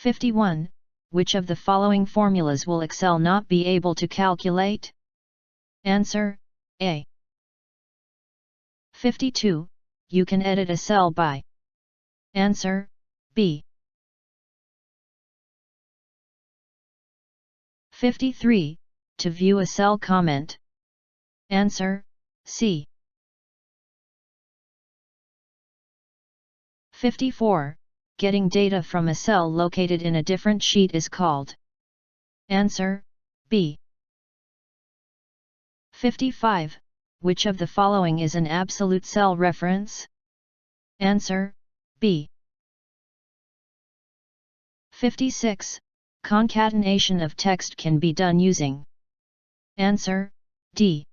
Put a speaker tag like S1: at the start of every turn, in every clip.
S1: 51. Which of the following formulas will Excel not be able to calculate? Answer: A. 52. You can edit a cell by. Answer: B. 53. To view a cell comment. Answer: C. 54. Getting data from a cell located in a different sheet is called. Answer: B. 55. Which of the following is an absolute cell reference? Answer: B. 56. Concatenation of text can be done using. Answer: D.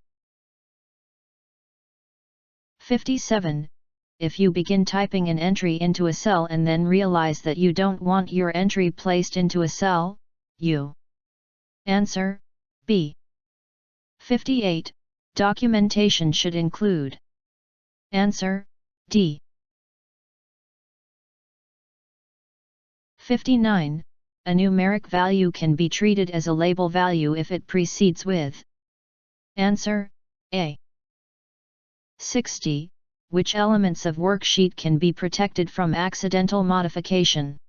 S1: 57. If you begin typing an entry into a cell and then realize that you don't want your entry placed into a cell, you. Answer: B. 58. Documentation should include. Answer: D. 59. A numeric value can be treated as a label value if it precedes with. Answer: A. 60. Which elements of worksheet can be protected from accidental modification?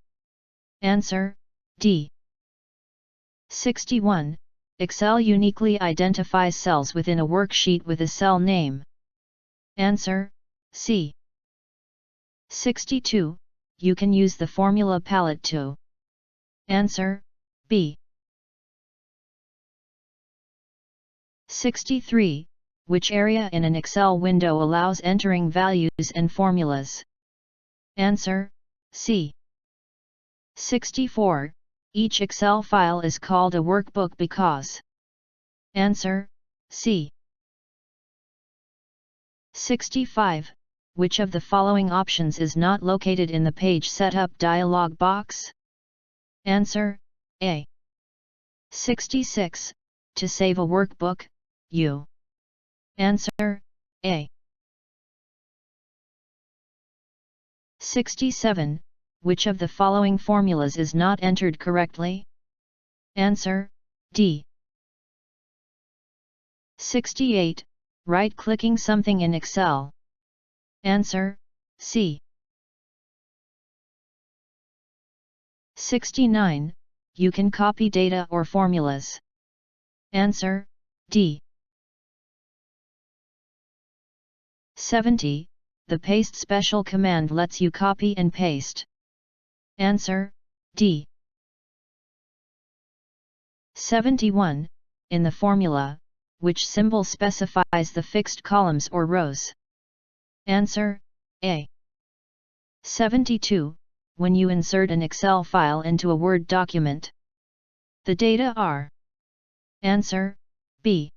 S1: Answer: D. 61. Excel uniquely identifies cells within a worksheet with a cell name. Answer: C. 62. You can use the formula palette to. Answer: B. 63. Which area in an Excel window allows entering values and formulas? Answer: C. 64. Each Excel file is called a workbook because. Answer: C. 65. Which of the following options is not located in the page setup dialog box? Answer: A. 66. To save a workbook, you. Answer: A. 67. Which of the following formulas is not entered correctly? Answer: D. 68. Right-clicking something in Excel. Answer: C. 69. You can copy data or formulas. Answer: D. 70. The paste special command lets you copy and paste. Answer: D. 71. In the formula, which symbol specifies the fixed columns or rows? Answer: A. 72. When you insert an Excel file into a Word document, the data are. Answer: B.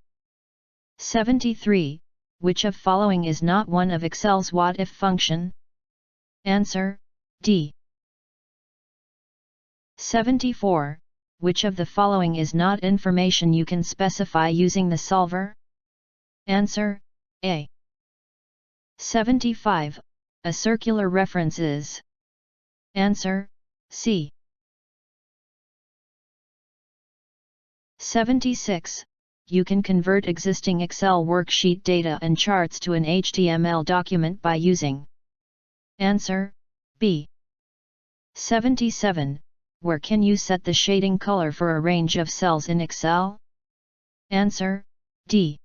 S1: 73. Which of following is not one of Excel's what-if function? Answer: D. 74. Which of the following is not information you can specify using the solver? Answer: A. 75. A circular reference is. Answer: C. 76. You can convert existing Excel worksheet data and charts to an HTML document by using. Answer: B. 77. Where can you set the shading color for a range of cells in Excel? Answer: D.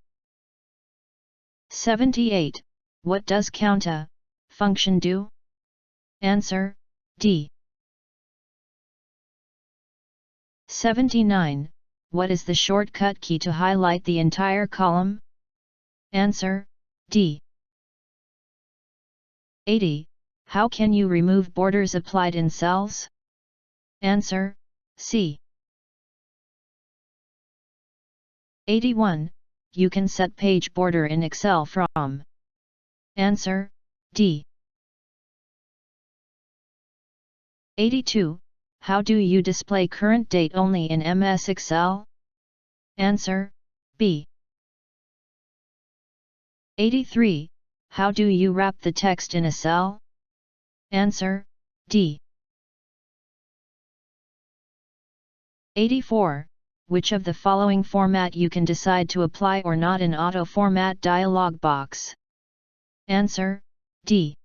S1: 78. What does counta function do? Answer: D. 79. What is the shortcut key to highlight the entire column? Answer: D. 80. How can you remove borders applied in cells? Answer: C. 81. You can set page border in Excel from. Answer: D. 82. How do you display current date only in MS Excel? Answer: B. 83. How do you wrap the text in a cell? Answer: D. 84. Which of the following format you can decide to apply or not in auto format dialog box? Answer: D.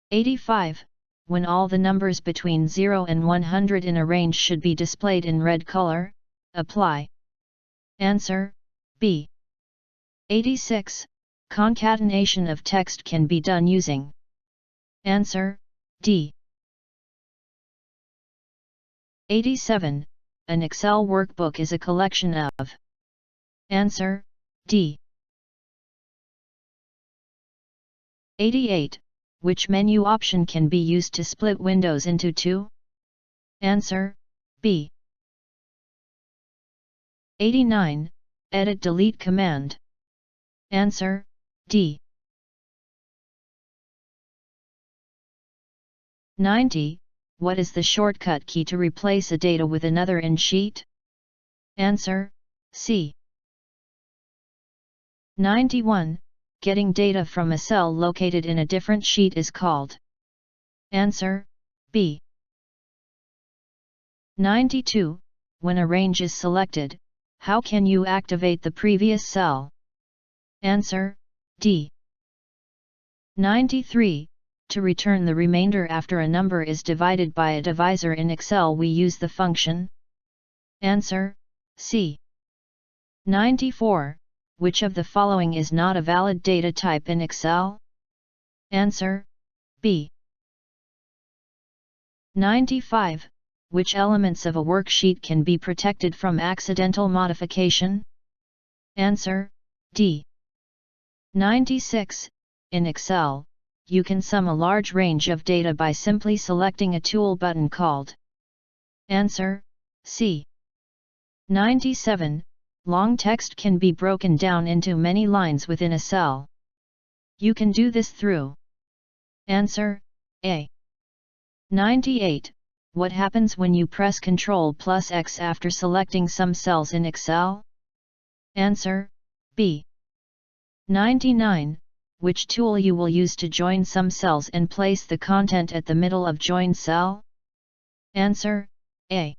S1: 85. When all the numbers between 0 and 100 in a range should be displayed in red color, apply. Answer: B. 86. Concatenation of text can be done using. Answer: D. 87. An Excel workbook is a collection of. Answer: D. 88. Which menu option can be used to split windows into two? Answer: B. 89. Edit delete command. Answer: D. 90. What is the shortcut key to replace a data with another in sheet? Answer: C. 91. Getting data from a cell located in a different sheet is called. Answer: B. 92. When a range is selected, how can you activate the previous cell? Answer: D. 93. To return the remainder after a number is divided by a divisor in Excel we use the function. Answer: C. 94. Which of the following is not a valid data type in Excel? Answer: B. 95. Which elements of a worksheet can be protected from accidental modification? Answer: D. 96. In Excel, you can sum a large range of data by simply selecting a tool button called. Answer: C. 97. Long text can be broken down into many lines within a cell. You can do this through. Answer: A. 98. What happens when you press Ctrl+X after selecting some cells in Excel? Answer: B. 99. Which tool you will use to join some cells and place the content at the middle of joined cell? Answer: A.